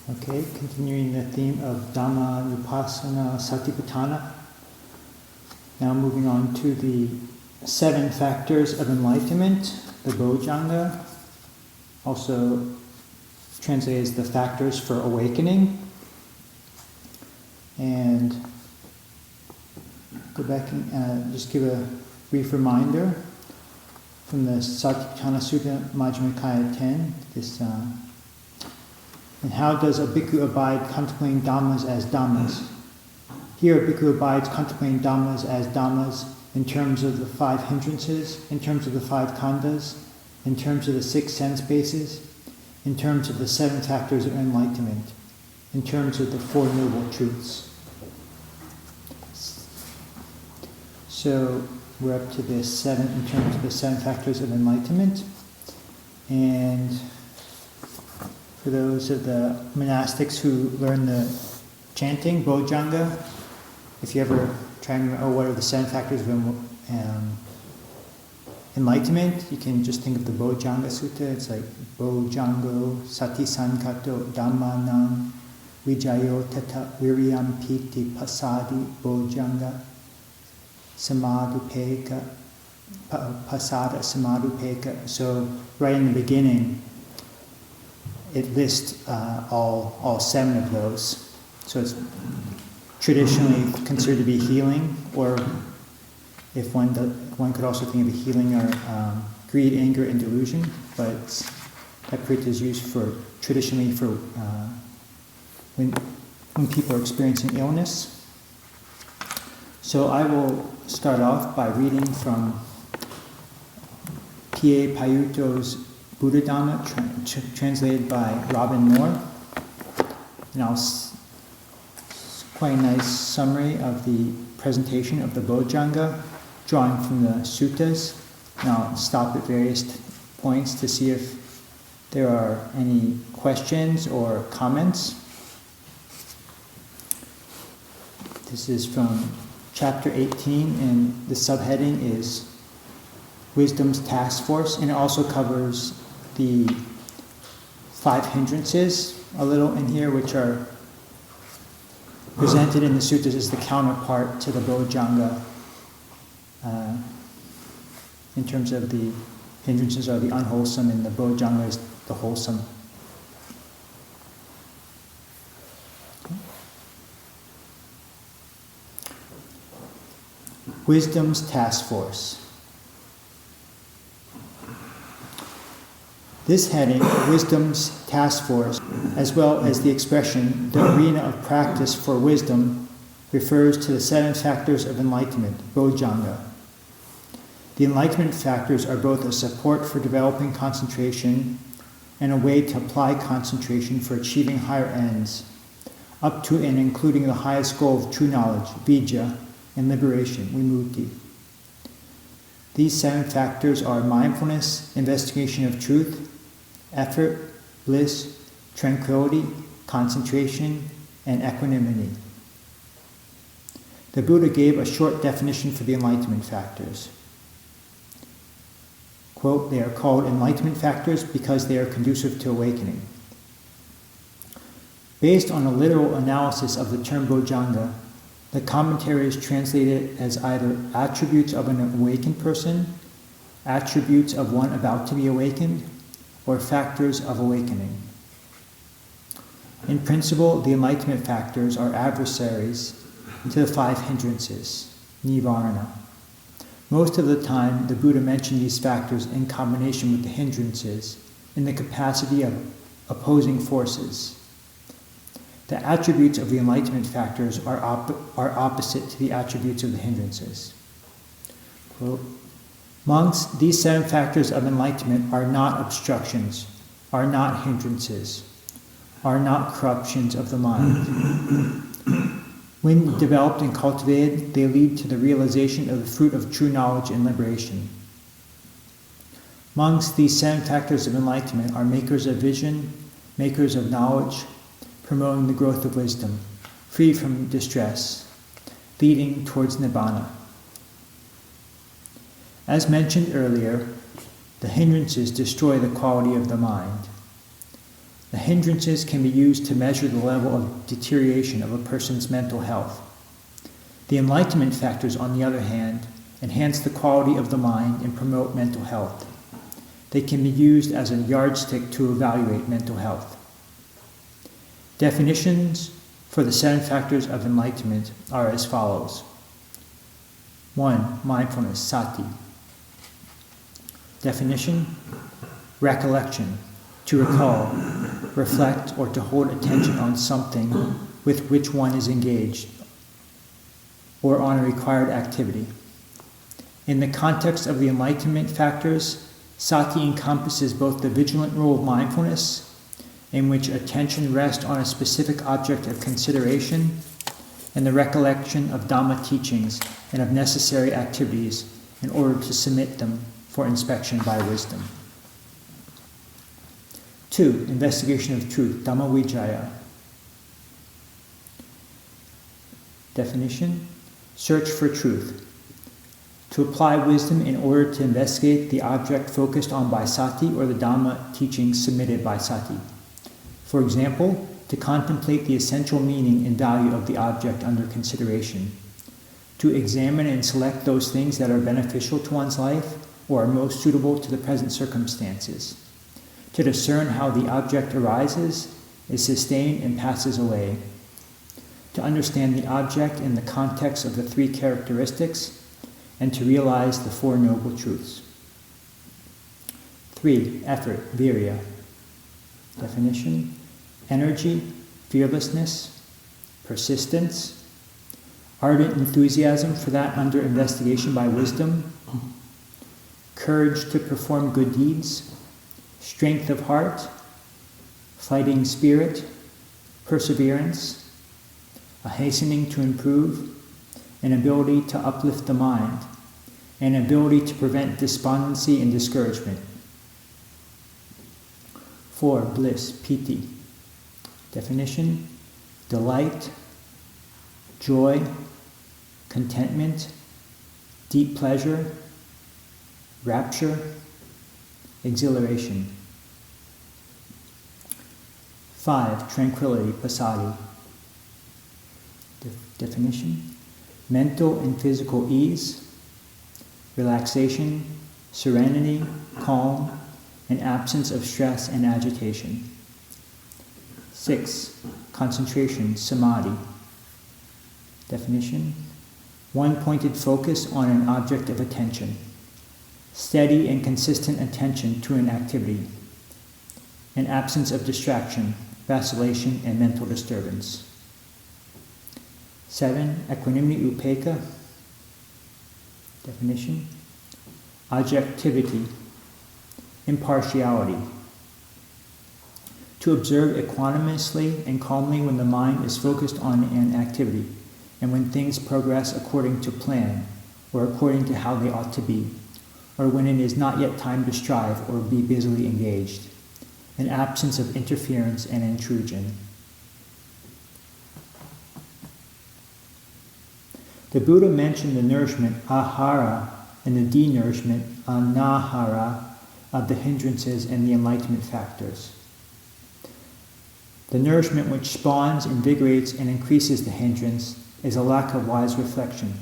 Okay, continuing the theme of Dhamma Vipassana Satipatthana. Now moving on to the 7 factors of enlightenment, the Bojjhanga, also translated as the factors for awakening. And go back and just give a brief reminder from the Satipatthana Sutta, Majjhima Nikaya 10, this and how does a bhikkhu abide contemplating Dhammas as Dhammas? Here a bhikkhu abides contemplating Dhammas as Dhammas in terms of the 5 hindrances, in terms of the 5 khandhas, in terms of the 6 sense bases, in terms of the 7 factors of enlightenment, in terms of the 4 noble truths. So we're up to the 7 in terms of the 7 factors of enlightenment. And for those of the monastics who learn the chanting, Bojjhanga, if you ever try and remember, what are the 7 factors of enlightenment, you can just think of the Bojjhanga Sutta. It's like Bojjhango Sati Sankato Dhammanam Vijayo Tata Viryam Piti Pasadi Bojjhanga Samadupeka Pasada Samadupeka. So right in the beginning, it lists all 7 of those. So it's traditionally considered to be healing, or if one could also think of healing or greed, anger, and delusion. But that prit is used traditionally for when people are experiencing illness. So I will start off by reading from P.A. Payutto's Buddhadhamma, translated by Robin Moore. And quite a nice summary of the presentation of the Bojjhanga, drawing from the suttas. And I'll stop at various points to see if there are any questions or comments. This is from chapter 18, and the subheading is Wisdom's Task Force, and it also covers the 5 hindrances a little in here, which are presented in the suttas as the counterpart to the Bojjhanga. In terms of the hindrances are the unwholesome, and the Bojjhanga is the wholesome. Wisdom's Task Force. This heading, Wisdom's Task Force, as well as the expression, the arena of practice for wisdom, refers to the 7 factors of enlightenment, Bojjhanga. The enlightenment factors are both a support for developing concentration and a way to apply concentration for achieving higher ends, up to and including the highest goal of true knowledge, vijja, and liberation, vimutti. These 7 factors are mindfulness, investigation of truth, effort, bliss, tranquility, concentration, and equanimity. The Buddha gave a short definition for the enlightenment factors. Quote, they are called enlightenment factors because they are conducive to awakening. Based on a literal analysis of the term Bojjhanga, the commentaries translate it as either attributes of an awakened person, attributes of one about to be awakened, or factors of awakening. In principle, the enlightenment factors are adversaries to the 5 hindrances, nivarana. Most of the time, the Buddha mentioned these factors in combination with the hindrances in the capacity of opposing forces. The attributes of the enlightenment factors are opposite to the attributes of the hindrances. Quote, monks, these 7 factors of enlightenment are not obstructions, are not hindrances, are not corruptions of the mind. When developed and cultivated, they lead to the realization of the fruit of true knowledge and liberation. Monks, these 7 factors of enlightenment are makers of vision, makers of knowledge, promoting the growth of wisdom, free from distress, leading towards nibbana. As mentioned earlier, the hindrances destroy the quality of the mind. The hindrances can be used to measure the level of deterioration of a person's mental health. The enlightenment factors, on the other hand, enhance the quality of the mind and promote mental health. They can be used as a yardstick to evaluate mental health. Definitions for the 7 factors of enlightenment are as follows. 1. Mindfulness, sati. Definition: recollection, to recall, reflect, or to hold attention on something with which one is engaged, or on a required activity. In the context of the enlightenment factors, sati encompasses both the vigilant role of mindfulness, in which attention rests on a specific object of consideration, and the recollection of Dhamma teachings and of necessary activities in order to submit them for inspection by wisdom. 2. Investigation of truth, Dhamma Vijaya. Definition: search for truth. To apply wisdom in order to investigate the object focused on by sati or the Dhamma teachings submitted by sati. For example, to contemplate the essential meaning and value of the object under consideration. To examine and select those things that are beneficial to one's life or are most suitable to the present circumstances. To discern how the object arises, is sustained, and passes away. To understand the object in the context of the 3 characteristics, and to realize the 4 noble truths. 3. Effort, virya. Definition: energy, fearlessness, persistence, ardent enthusiasm for that under investigation by wisdom, courage to perform good deeds, strength of heart, fighting spirit, perseverance, a hastening to improve, an ability to uplift the mind, and an ability to prevent despondency and discouragement. 4. Bliss, piti. Definition: delight, joy, contentment, deep pleasure, rapture, exhilaration. 5. Tranquility, passaddhi. Definition: mental and physical ease, relaxation, serenity, calm, and absence of stress and agitation. 6. Concentration, samadhi. Definition: one-pointed focus on an object of attention, steady and consistent attention to an activity, an absence of distraction, vacillation, and mental disturbance. 7. Equanimity, upekkha. Definition: objectivity, impartiality. To observe equanimously and calmly when the mind is focused on an activity, and when things progress according to plan, or according to how they ought to be, or when it is not yet time to strive or be busily engaged, an absence of interference and intrusion. The Buddha mentioned the nourishment, ahara, and the denourishment, anahara, of the hindrances and the enlightenment factors. The nourishment which spawns, invigorates, and increases the hindrance is a lack of wise reflection,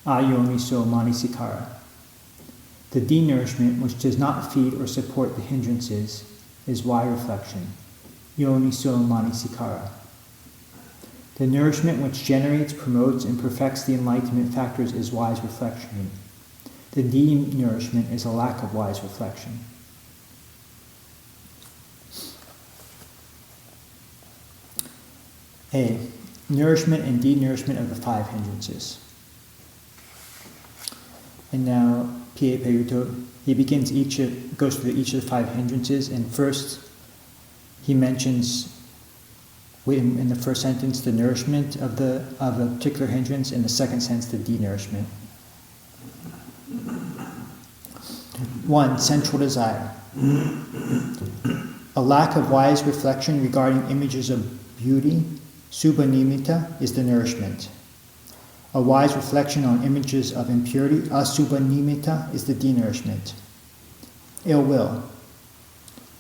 ayoniso manasikara. The denourishment which does not feed or support the hindrances is wise reflection, yoniso manasikara. The nourishment which generates, promotes, and perfects the enlightenment factors is wise reflection. The denourishment is a lack of wise reflection. A. Nourishment and denourishment of the 5 hindrances. And now, P.A. Payutto, he goes through each of the 5 hindrances, and first he mentions in the first sentence the nourishment of a particular hindrance, in the second sentence the denourishment. 1. Sensual desire. A lack of wise reflection regarding images of beauty, subha nimitta, is the nourishment. A wise reflection on images of impurity, asubha nimitta, is the denourishment. Ill will.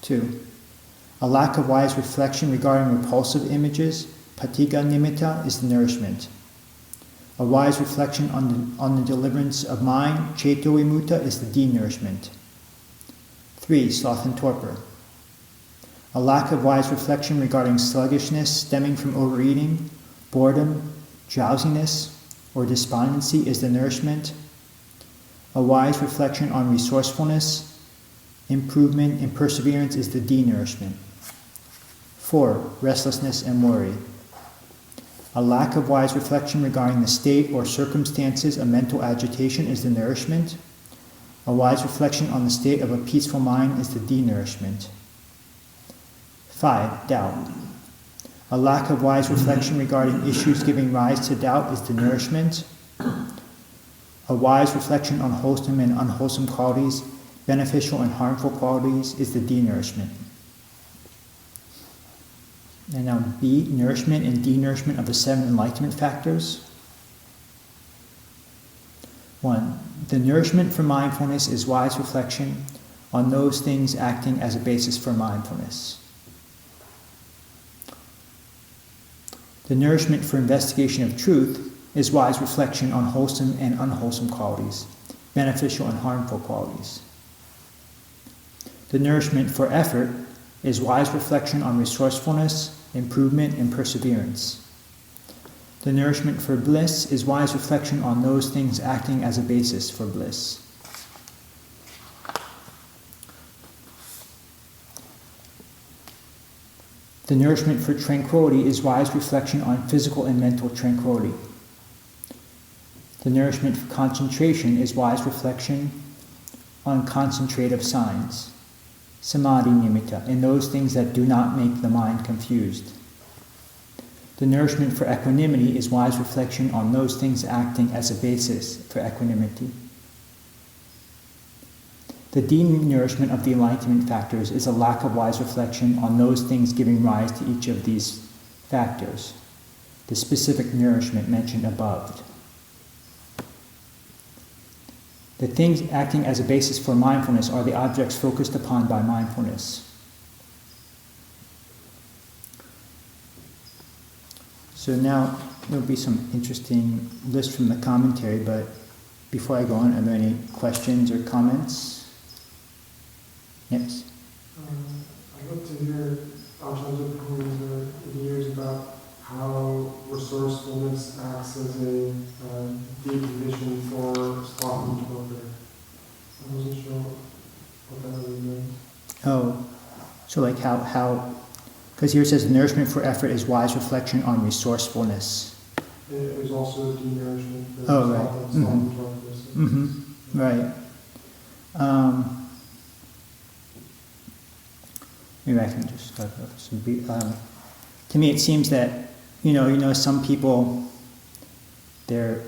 2. A lack of wise reflection regarding repulsive images, patigha nimitta, is the nourishment. A wise reflection on the deliverance of mind, ceto vimutta, is the denourishment. 3. Sloth and torpor. A lack of wise reflection regarding sluggishness stemming from overeating, boredom, drowsiness, or despondency is the nourishment. A wise reflection on resourcefulness, improvement, and perseverance is the denourishment. 4. Restlessness and worry. A lack of wise reflection regarding the state or circumstances of mental agitation is the nourishment. A wise reflection on the state of a peaceful mind is the denourishment. 5. Doubt. A lack of wise reflection regarding issues giving rise to doubt is the nourishment. A wise reflection on wholesome and unwholesome qualities, beneficial and harmful qualities, is the denourishment. And now B, nourishment and denourishment of the 7 enlightenment factors. 1. The nourishment for mindfulness is wise reflection on those things acting as a basis for mindfulness. The nourishment for investigation of truth is wise reflection on wholesome and unwholesome qualities, beneficial and harmful qualities. The nourishment for effort is wise reflection on resourcefulness, improvement, and perseverance. The nourishment for bliss is wise reflection on those things acting as a basis for bliss. The nourishment for tranquility is wise reflection on physical and mental tranquility. The nourishment for concentration is wise reflection on concentrative signs, samadhi nimitta, and those things that do not make the mind confused. The nourishment for equanimity is wise reflection on those things acting as a basis for equanimity. The denourishment of the enlightenment factors is a lack of wise reflection on those things giving rise to each of these factors, the specific nourishment mentioned above. The things acting as a basis for mindfulness are the objects focused upon by mindfulness. So now there'll be some interesting list from the commentary, but before I go on, are there any questions or comments? Yes? I'd love to hear Ajahn Thitapanno's views about how resourcefulness acts as a deep condition for sloth and torpor. I wasn't sure what that really meant. Oh, so like how because here it says nourishment for effort is wise reflection on resourcefulness. It was also a denourishment. Oh, right. Sloth and torpor. Mm-hmm. Right. Maybe I can just start with some brief. To me, it seems that some people, they're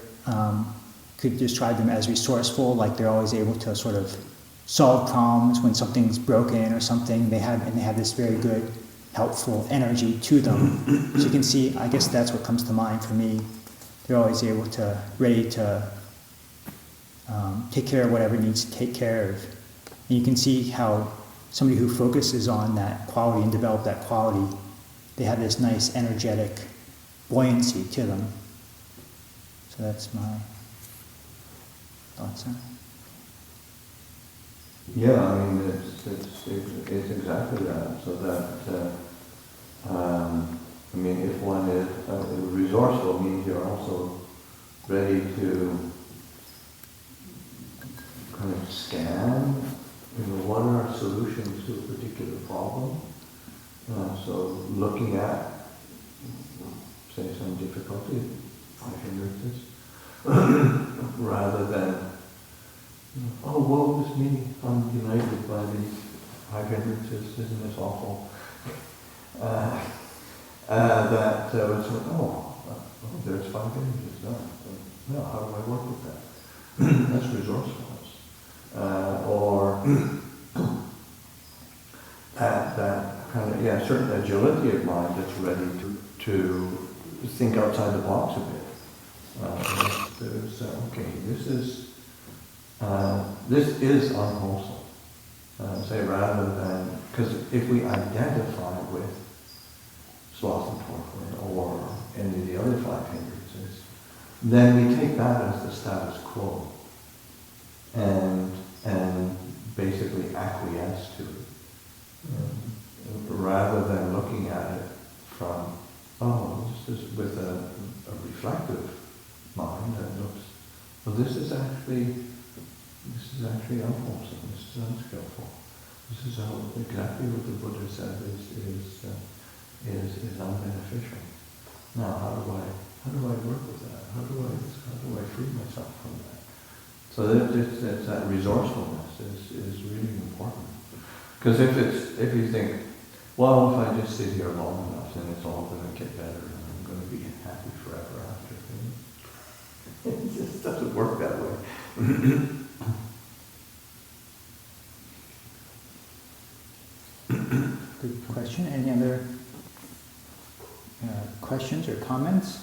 could describe them as resourceful, like they're always able to sort of solve problems when something's broken or something. They have this very good, helpful energy to them. So you can see, I guess that's what comes to mind for me. They're always ready to take care of whatever needs to take care of. And you can see how somebody who focuses on that quality and develop that quality, they have this nice energetic buoyancy to them. So that's my thoughts on it. Yeah, I mean, it's exactly that. So that, if one is resourceful, means you're also ready to kind of scan, what are solutions to a particular problem. So looking at, say, some difficulty, Five Hindrances, rather than, oh, woe is me, I'm united by these Five Hindrances, isn't this awful? That was, there's Five Hindrances, no, how do I work with that? That's resourcefulness. Or that kind of, certain agility of mind that's ready to think outside the box a bit. This is unwholesome. Say rather than, because if we identify with sloth and torpor or any of the other five hindrances, then we take that as the status quo and basically acquiesce to it, rather than looking at it from, oh, this is with a reflective mind that looks, well, this is actually unwholesome, this is unskillful. This is exactly what the Buddha said is unbeneficial. Now, how do I work with that? How do I free myself from that? So that resourcefulness is really important. Because if you think, well, if I just sit here long enough, then it's all going to get better, and I'm going to be happy forever after. It just doesn't work that way. Good question. Any other questions or comments?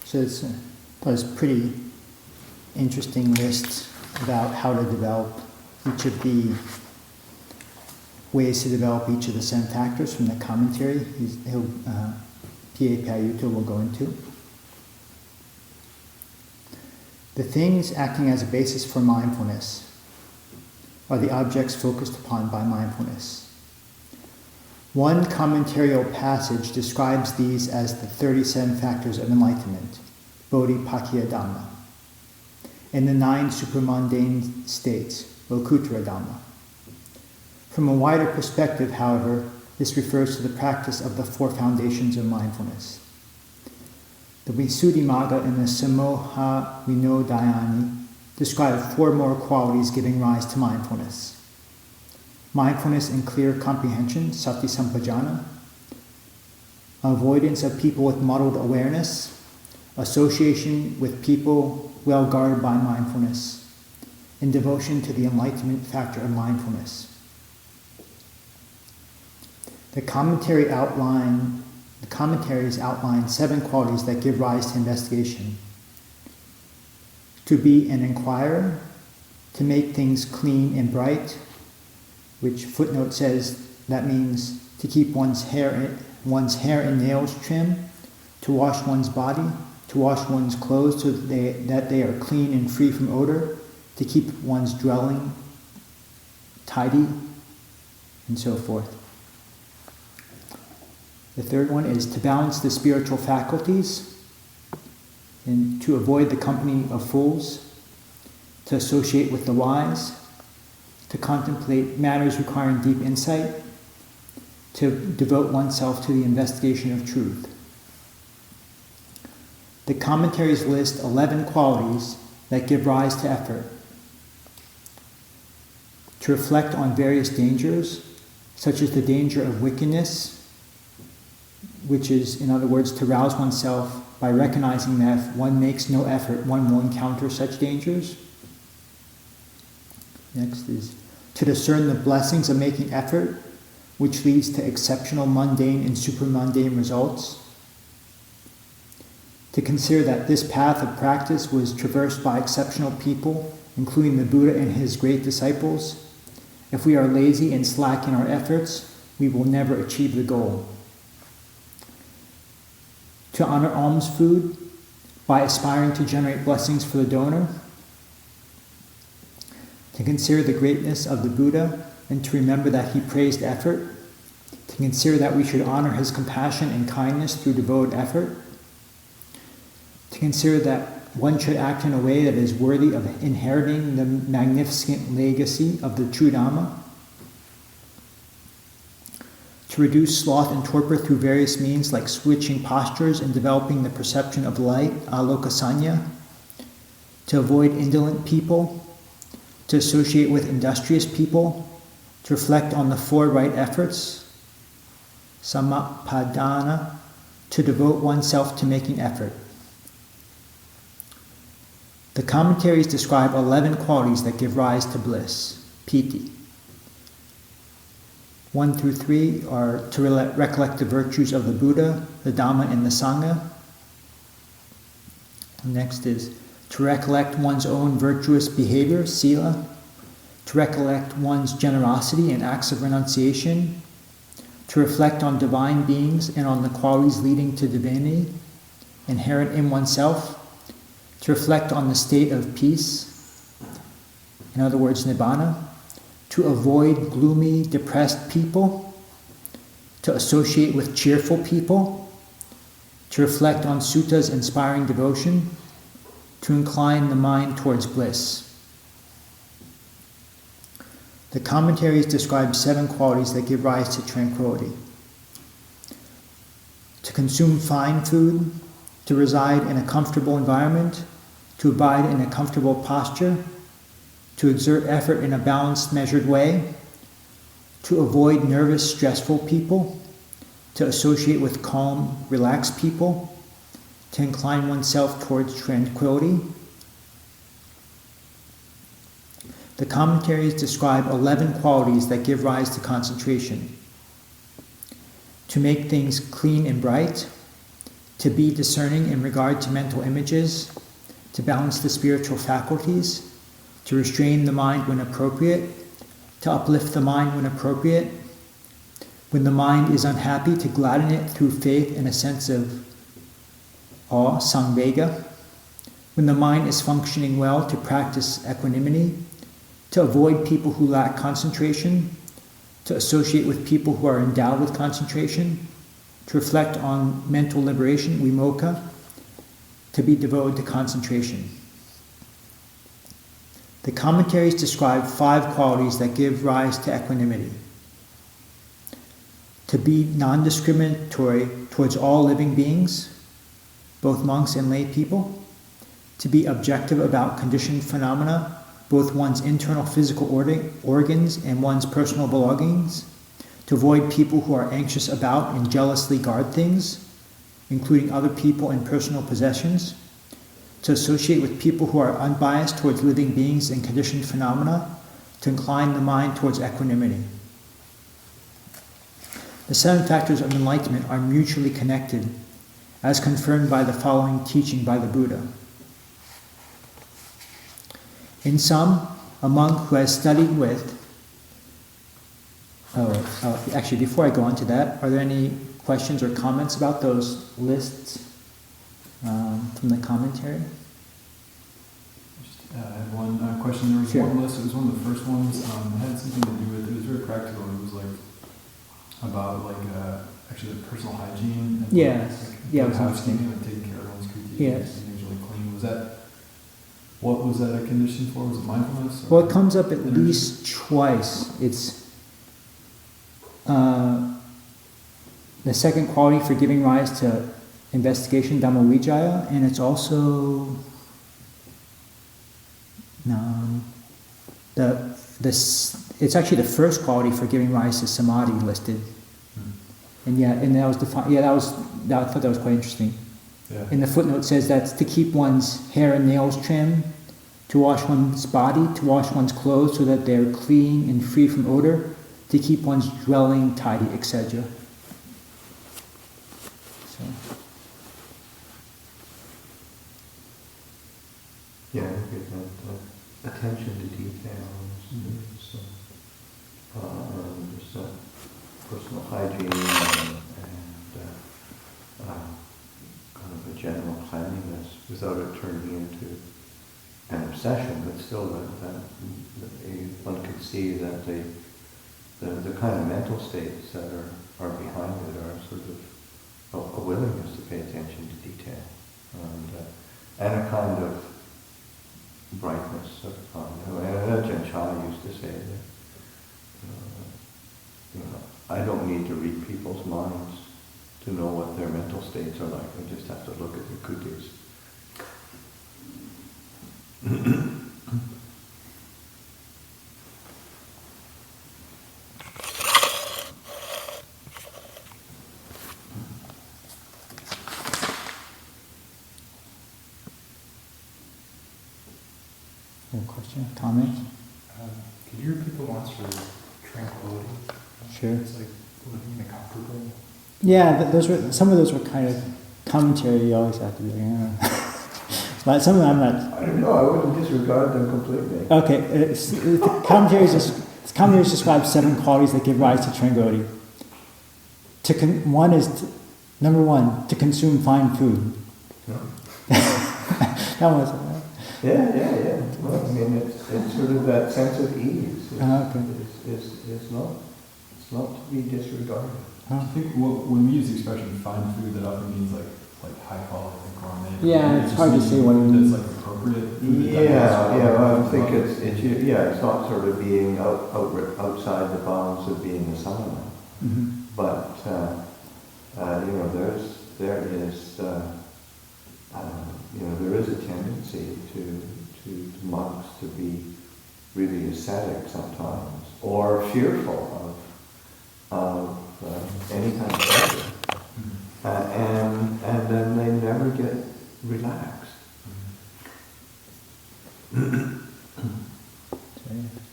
So it's a pretty interesting list about how to develop each of the ways to develop each of the 7 factors from the commentary P.A. Payutto will go into. The things acting as a basis for mindfulness are the objects focused upon by mindfulness. One commentarial passage describes these as the 37 factors of enlightenment, Buddhadhamma, and the 9 supramundane states, Dhamma. From a wider perspective, however, this refers to the practice of the 4 foundations of mindfulness. The Visuddhimagga and the Samoha Vinodayani describe 4 more qualities giving rise to mindfulness. Mindfulness and clear comprehension, sati sampajana, avoidance of people with muddled awareness, association with people well guarded by mindfulness, and devotion to the enlightenment factor of mindfulness. The commentaries outline 7 qualities that give rise to investigation. To be an inquirer, to make things clean and bright, which footnote says that means to keep one's hair and nails trim, to wash one's body, to wash one's clothes so that they are clean and free from odor, to keep one's dwelling tidy, and so forth. The third one is to balance the spiritual faculties and to avoid the company of fools, to associate with the wise, to contemplate matters requiring deep insight, to devote oneself to the investigation of truth. The commentaries list 11 qualities that give rise to effort. To reflect on various dangers, such as the danger of wickedness, which is, in other words, to rouse oneself by recognizing that if one makes no effort, one will encounter such dangers. Next is to discern the blessings of making effort, which leads to exceptional mundane and supramundane results. To consider that this path of practice was traversed by exceptional people, including the Buddha and his great disciples. If we are lazy and slack in our efforts, we will never achieve the goal. To honor alms food by aspiring to generate blessings for the donor. To consider the greatness of the Buddha and to remember that he praised effort. To consider that we should honor his compassion and kindness through devoted effort. To consider that one should act in a way that is worthy of inheriting the magnificent legacy of the true Dhamma. To reduce sloth and torpor through various means like switching postures and developing the perception of light, alokasanya. To avoid indolent people. To associate with industrious people. To reflect on the 4 right efforts. Samappadana. To devote oneself to making effort. The commentaries describe 11 qualities that give rise to bliss, piti. 1 through 3 are to recollect the virtues of the Buddha, the Dhamma, and the Sangha. Next is to recollect one's own virtuous behavior, sila, to recollect one's generosity and acts of renunciation, to reflect on divine beings and on the qualities leading to divinity inherent in oneself, to reflect on the state of peace, in other words, nibbana, to avoid gloomy, depressed people, to associate with cheerful people, to reflect on suttas inspiring devotion, to incline the mind towards bliss. The commentaries describe 7 qualities that give rise to tranquility. To consume fine food, to reside in a comfortable environment, to abide in a comfortable posture, to exert effort in a balanced, measured way, to avoid nervous, stressful people, to associate with calm, relaxed people, to incline oneself towards tranquility. The commentaries describe 11 qualities that give rise to concentration. To make things clean and bright, to be discerning in regard to mental images, to balance the spiritual faculties, to restrain the mind when appropriate, to uplift the mind when appropriate. When the mind is unhappy, to gladden it through faith and a sense of awe, samvega. When the mind is functioning well, to practice equanimity, to avoid people who lack concentration, to associate with people who are endowed with concentration, to reflect on mental liberation, vimokkha, to be devoted to concentration. The commentaries describe 5 qualities that give rise to equanimity. To be non-discriminatory towards all living beings, both monks and lay people. To be objective about conditioned phenomena, both one's internal physical organs and one's personal belongings. To avoid people who are anxious about and jealously guard things, including other people and personal possessions. To associate with people who are unbiased towards living beings and conditioned phenomena, to incline the mind towards equanimity. The 7 factors of enlightenment are mutually connected, as confirmed by the following teaching by the Buddha. In sum, a monk who has studied with... actually, before I go on to that, are there any questions or comments about those lists from the commentary? I had one question. There was Sure. one list. It was one of the first ones. It had something to do with. It was very practical. It was like about actually the personal hygiene. And Yes. Yeah, it was housekeeping, interesting. like taking care of one's creatures. Yes. And usually clean. Was that? What was that a condition for? Was it mindfulness? Well, it comes up at energy? least twice. It's the second quality for giving rise to investigation, Dhammavijaya, and it's also it's actually the first quality for giving rise to samadhi listed. And that was defined. I thought that was quite interesting. Yeah. In the footnote it says that's to keep one's hair and nails trim, to wash one's body, to wash one's clothes so that they're clean and free from odor, to keep one's dwelling tidy, etc. So. Yeah, I think that attention to details, just personal hygiene and kind of a general cleanliness without it turning into an obsession, but still that one could see that the kind of mental states that are behind it are sort of a willingness to pay attention to detail and a kind of brightness of Ajahn Chah used to say that I don't need to read people's minds to know what their mental states are like. I just have to look at their kutis. Question, comment? Could you repeat the ones for tranquility? Sure. It's like looking uncomfortable. Yeah, some of those were kind of commentary. You always have to be like, but some of them I'm not. I don't know, I wouldn't disregard them completely. Okay, commentaries describe 7 qualities that give rise to tranquility. Number one, to consume fine food. No. That was. Yeah. Well, I mean, it's sort of that sense of ease. Okay. It's not to be disregarded. I think when we use the expression fine food, that often means like high quality, like gourmet. Yeah, it's hard to say what it That's means. like appropriate. Food Well, I think it's not sort of being outside the bounds of being a sauna. Mm-hmm. But there is a tendency to monks to be really ascetic sometimes, or fearful of any kind of pleasure, and then they never get relaxed.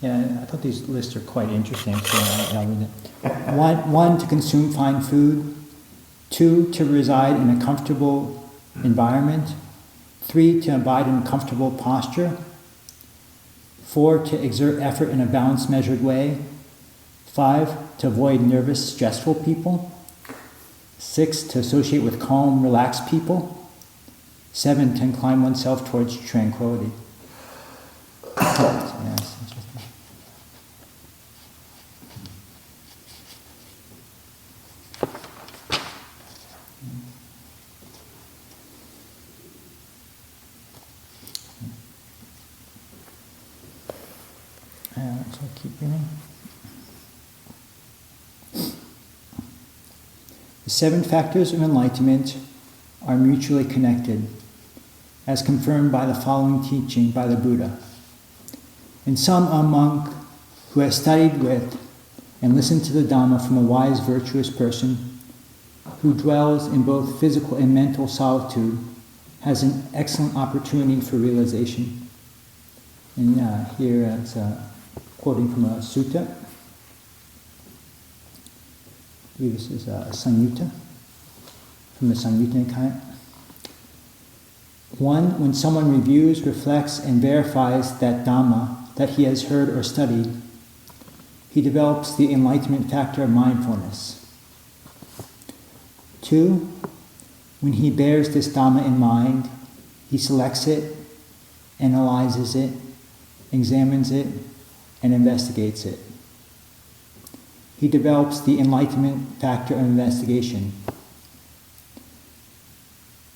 Yeah, I thought these lists are quite interesting, so I'll read it. One, to consume fine food. 2, to reside in a comfortable environment. 3, to abide in a comfortable posture. 4, to exert effort in a balanced, measured way. 5, to avoid nervous, stressful people. 6, to associate with calm, relaxed people. 7, to incline oneself towards tranquility. Yes, interesting. So keep reading. The 7 factors of enlightenment are mutually connected, as confirmed by the following teaching by the Buddha. In sum, a monk who has studied with and listened to the Dhamma from a wise, virtuous person who dwells in both physical and mental solitude has an excellent opportunity for realization. And here it's quoting from a sutta. I believe this is a Samyutta, from the Samyutta Nikaya. 1, when someone reviews, reflects, and verifies that Dhamma that he has heard or studied, he develops the enlightenment factor of mindfulness. 2, when he bears this Dhamma in mind, he selects it, analyzes it, examines it, and investigates it. He develops the enlightenment factor of investigation.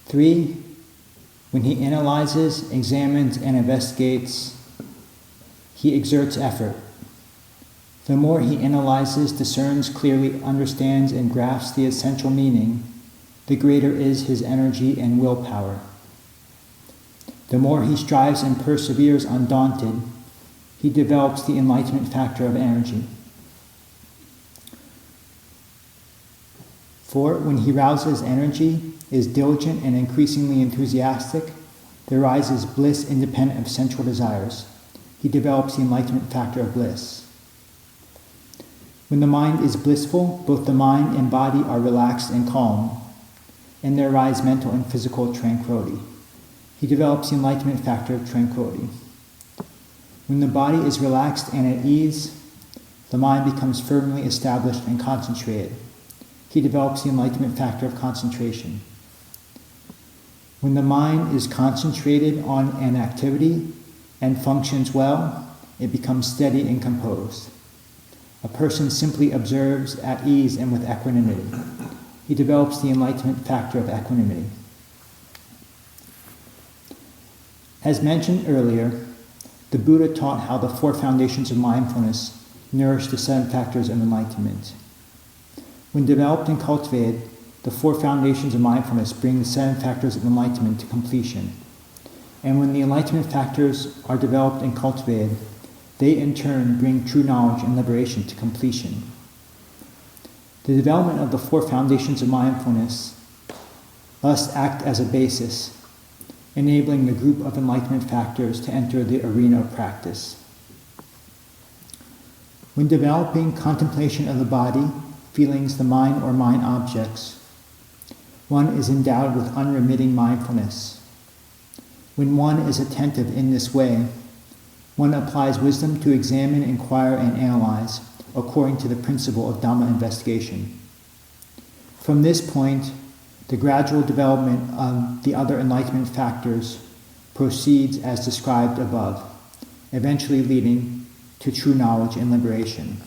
3, when he analyzes, examines, and investigates, he exerts effort. The more he analyzes, discerns, clearly understands, and grasps the essential meaning, the greater is his energy and willpower. The more he strives and perseveres undaunted, he develops the enlightenment factor of energy. 4, when he rouses energy, is diligent and increasingly enthusiastic, there arises bliss independent of sensual desires. He develops the enlightenment factor of bliss. When the mind is blissful, both the mind and body are relaxed and calm, and there arise mental and physical tranquility. He develops the enlightenment factor of tranquility. When the body is relaxed and at ease, the mind becomes firmly established and concentrated. He develops the enlightenment factor of concentration. When the mind is concentrated on an activity and functions well, it becomes steady and composed. A person simply observes at ease and with equanimity. He develops the enlightenment factor of equanimity. As mentioned earlier, the Buddha taught how the 4 foundations of mindfulness nourish the 7 factors of enlightenment. When developed and cultivated, the 4 foundations of mindfulness bring the 7 factors of enlightenment to completion. And when the enlightenment factors are developed and cultivated, they in turn bring true knowledge and liberation to completion. The development of the 4 foundations of mindfulness thus act as a basis, enabling the group of enlightenment factors to enter the arena of practice. When developing contemplation of the body, feelings, the mind, or mind objects, one is endowed with unremitting mindfulness. When one is attentive in this way, one applies wisdom to examine, inquire, and analyze according to the principle of Dhamma investigation. From this point, the gradual development of the other enlightenment factors proceeds as described above, eventually leading to true knowledge and liberation.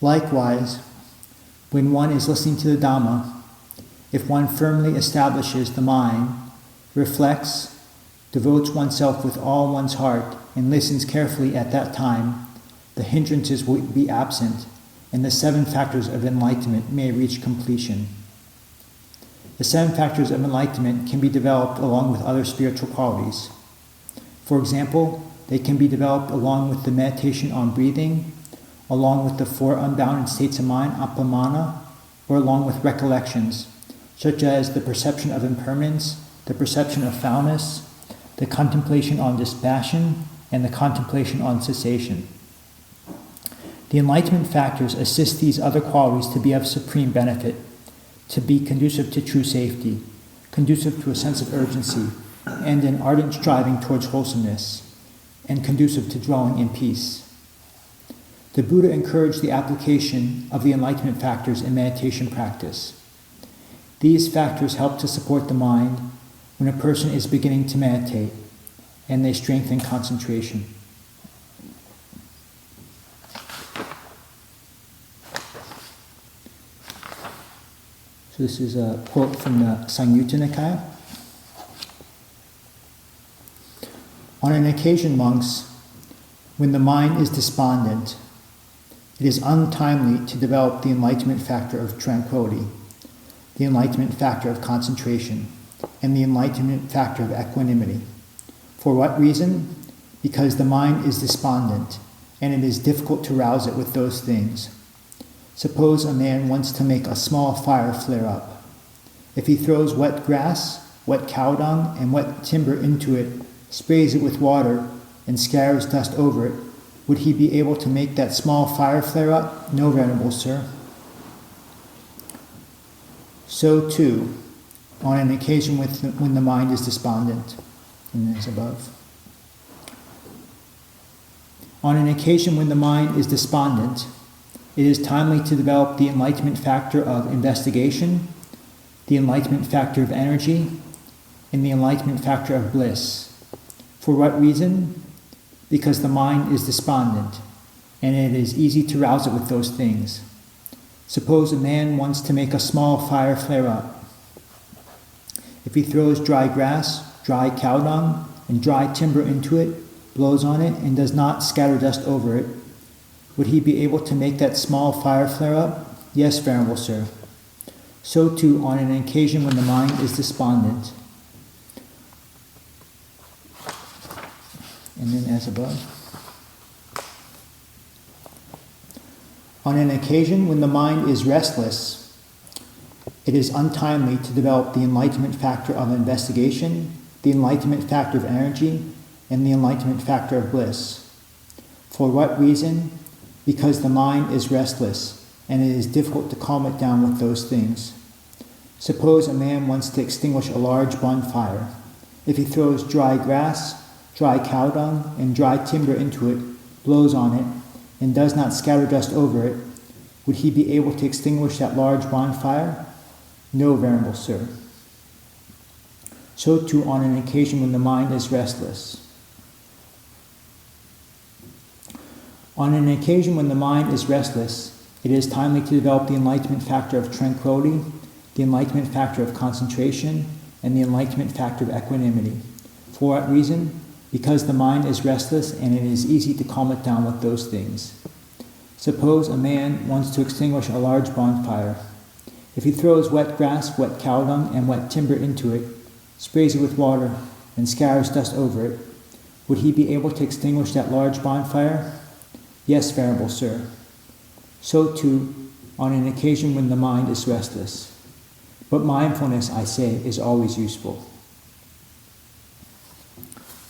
Likewise, when one is listening to the Dhamma, if one firmly establishes the mind, reflects, devotes oneself with all one's heart, and listens carefully at that time, the hindrances will be absent, and the 7 factors of enlightenment may reach completion. The 7 factors of enlightenment can be developed along with other spiritual qualities. For example, they can be developed along with the meditation on breathing, along with the 4 unbounded states of mind, appamana, or along with recollections, such as the perception of impermanence, the perception of foulness, the contemplation on dispassion, and the contemplation on cessation. The enlightenment factors assist these other qualities to be of supreme benefit, to be conducive to true safety, conducive to a sense of urgency, and an ardent striving towards wholesomeness, and conducive to dwelling in peace. The Buddha encouraged the application of the enlightenment factors in meditation practice. These factors help to support the mind when a person is beginning to meditate, and they strengthen concentration. So this is a quote from the Samyutta Nikaya. On an occasion, monks, when the mind is despondent, it is untimely to develop the enlightenment factor of tranquility, the enlightenment factor of concentration, and the enlightenment factor of equanimity. For what reason? Because the mind is despondent, and it is difficult to rouse it with those things. Suppose a man wants to make a small fire flare up. If he throws wet grass, wet cow dung, and wet timber into it, sprays it with water, and scatters dust over it, would he be able to make that small fire flare up? No, Venerable Sir. So too, on an occasion when the mind is despondent, and as above. On an occasion when the mind is despondent, it is timely to develop the enlightenment factor of investigation, the enlightenment factor of energy, and the enlightenment factor of bliss. For what reason? Because the mind is despondent, and it is easy to rouse it with those things. Suppose a man wants to make a small fire flare up. If he throws dry grass, dry cow dung, and dry timber into it, blows on it, and does not scatter dust over it, would he be able to make that small fire flare up? Yes, Venerable Sir. So too, on an occasion when the mind is despondent. And then as above. On an occasion when the mind is restless, it is untimely to develop the enlightenment factor of investigation, the enlightenment factor of energy, and the enlightenment factor of bliss. For what reason? Because the mind is restless, and it is difficult to calm it down with those things. Suppose a man wants to extinguish a large bonfire. If he throws dry grass, dry cow dung, and dry timber into it, blows on it, and does not scatter dust over it, would he be able to extinguish that large bonfire? No, Venerable Sir. So too on an occasion when the mind is restless. On an occasion when the mind is restless, it is timely to develop the enlightenment factor of tranquility, the enlightenment factor of concentration, and the enlightenment factor of equanimity. For what reason? Because the mind is restless and it is easy to calm it down with those things. Suppose a man wants to extinguish a large bonfire. If he throws wet grass, wet cow dung, and wet timber into it, sprays it with water, and scatters dust over it, would he be able to extinguish that large bonfire? Yes, Venerable Sir. So too, on an occasion when the mind is restless. But mindfulness, I say, is always useful.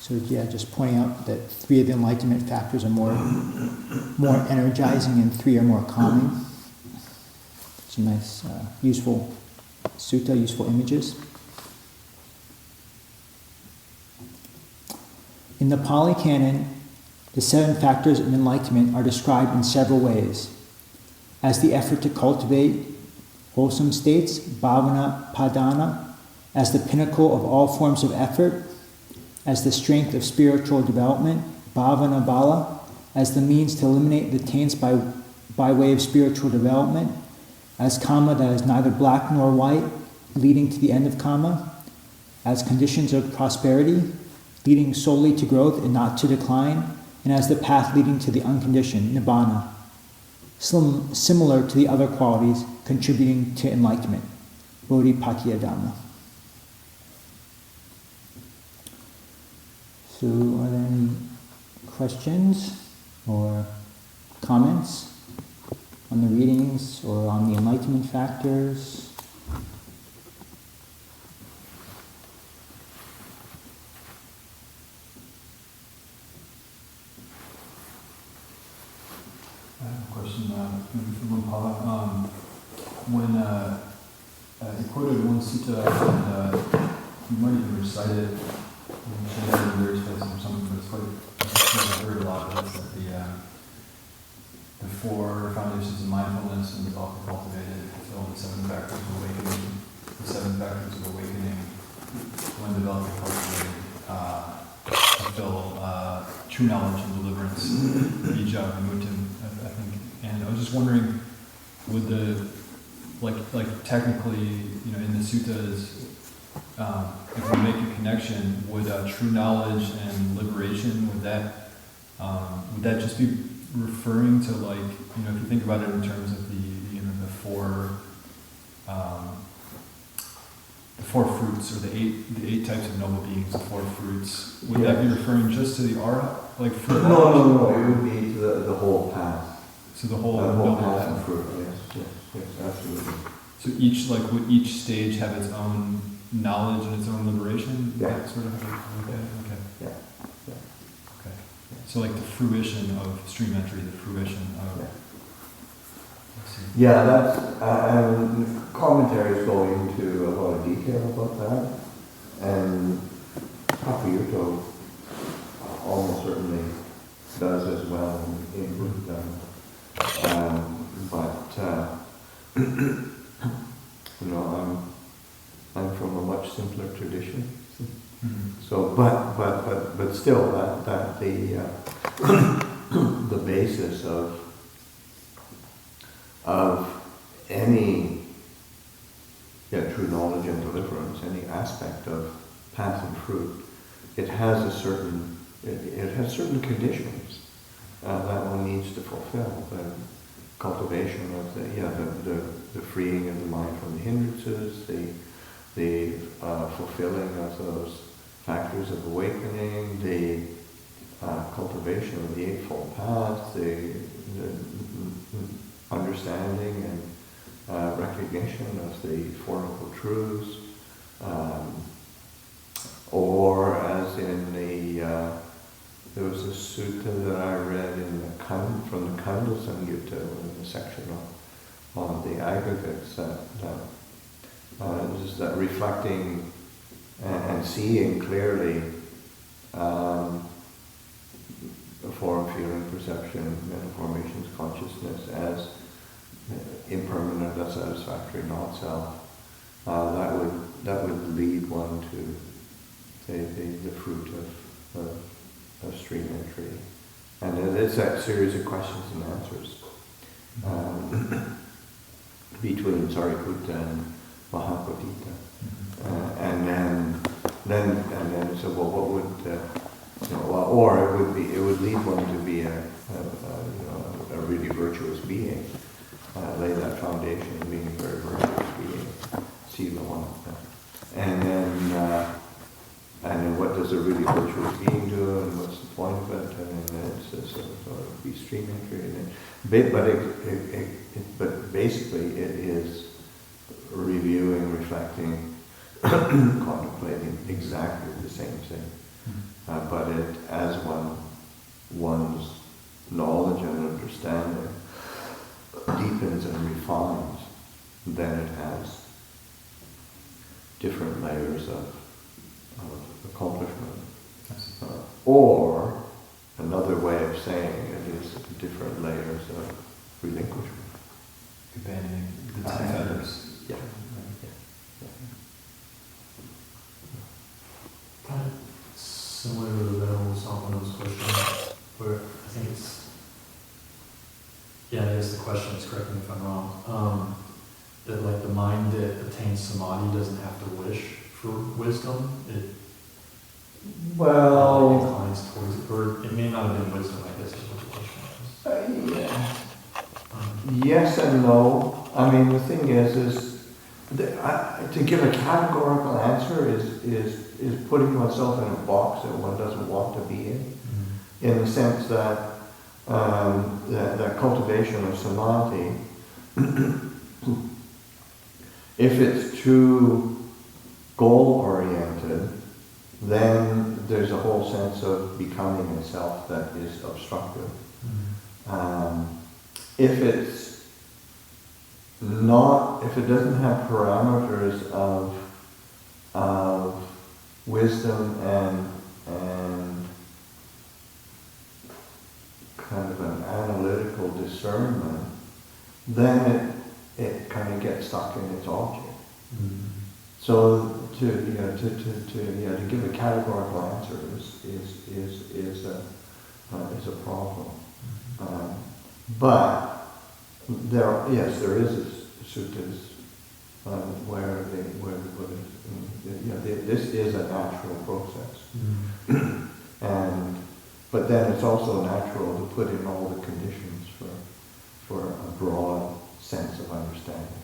So yeah, just pointing out that 3 of the enlightenment factors are more energizing and 3 are more calming. Some nice, useful sutta, useful images. In the Pali Canon, the 7 factors of enlightenment are described in several ways. As the effort to cultivate wholesome states, bhavana padana, as the pinnacle of all forms of effort, as the strength of spiritual development, bhavana bala, as the means to eliminate the taints by way of spiritual development, as kama that is neither black nor white, leading to the end of kama, as conditions of prosperity, leading solely to growth and not to decline, and as the path leading to the unconditioned, nibbana, similar to the other qualities contributing to enlightenment, bodhipatya dhamma. So, are there any questions or comments on the readings or on the enlightenment factors? I have a question maybe for Lumpala. When you quoted one sutta, and you might even recite it in various places or something, but it's quite, I've heard a lot of this, that the 4 foundations of mindfulness and all cultivated fulfill the 7 factors of awakening. The 7 factors of awakening, when developed and cultivated, fulfill true knowledge and deliverance, vijja, vimutim, I think. And I was just wondering, would the, like technically, in the suttas, if we make a connection, would true knowledge and liberation, would that just be referring to, like, if you think about it in terms of the 4 fruits, or the eight types of noble beings, the 4 fruits, would that be referring just to the arhat, like fruit? No, it would be to the whole path. So the whole noble path path of fruit, yes, absolutely. So would each stage have its own knowledge and its own liberation? Yeah. That sort of, okay. Yeah. Okay. So like the fruition of stream entry, the fruition of... Yeah. I see. Yeah, that's, and commentaries go into a lot of detail about that, and Payutto almost certainly does as well in Buddhadhamma. I'm from a much simpler tradition. Mm-hmm. So, but still, that the basis of any true knowledge and deliverance, any aspect of path and fruit, it has certain conditions that one needs to fulfill. The cultivation of the freeing of the mind from the hindrances, the fulfilling of those factors of awakening, the cultivation of the Eightfold Path, the understanding and recognition of the Four Noble Truths, or as in there was a sutta that I read from the Kanda Samyutta, in the section on the aggregates, just that reflecting and seeing clearly form, feeling, perception, mental formations, consciousness as impermanent, unsatisfactory, not self. That would lead one to the fruit of stream entry, and it's that series of questions and answers between Sariputta and Mahapatita, and then so what would or it would lead one to be a really virtuous being, lay that foundation of being a very virtuous being, Sila one, and then what does a really virtuous being do, and what's the point of it, and then it's sort of be stream entry, but basically it is reviewing, reflecting, contemplating exactly the same thing. But as one's knowledge and understanding deepens and refines, then it has different layers of accomplishment. Or another way of saying it is different layers of relinquishment. Abandoning the feathers. Yeah. Kind of similar to the Venerable Sampano's question, where I think it's, I guess the question is, correct me if I'm wrong, that like the mind that attains samadhi doesn't have to wish for wisdom. It inclines towards it, or it may not have been wisdom, I guess is what the question is. Yes and no. I mean, the thing is to give a categorical answer is putting oneself in a box that one doesn't want to be in the sense that that cultivation of samadhi, if it's too goal-oriented, then there's a whole sense of becoming itself that is obstructive. If it doesn't have parameters of wisdom and kind of an analytical discernment, then it kind of gets stuck in its object. So to give a categorical answer is a problem. But there is suttas where the Buddha, this is a natural process, but then it's also natural to put in all the conditions for a broad sense of understanding.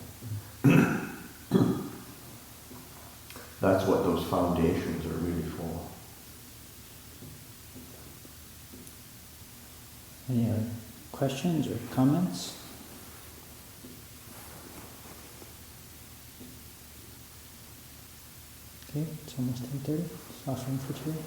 That's what those foundations are really for. Any other questions or comments? Okay, it's almost 10:30. Offering for today.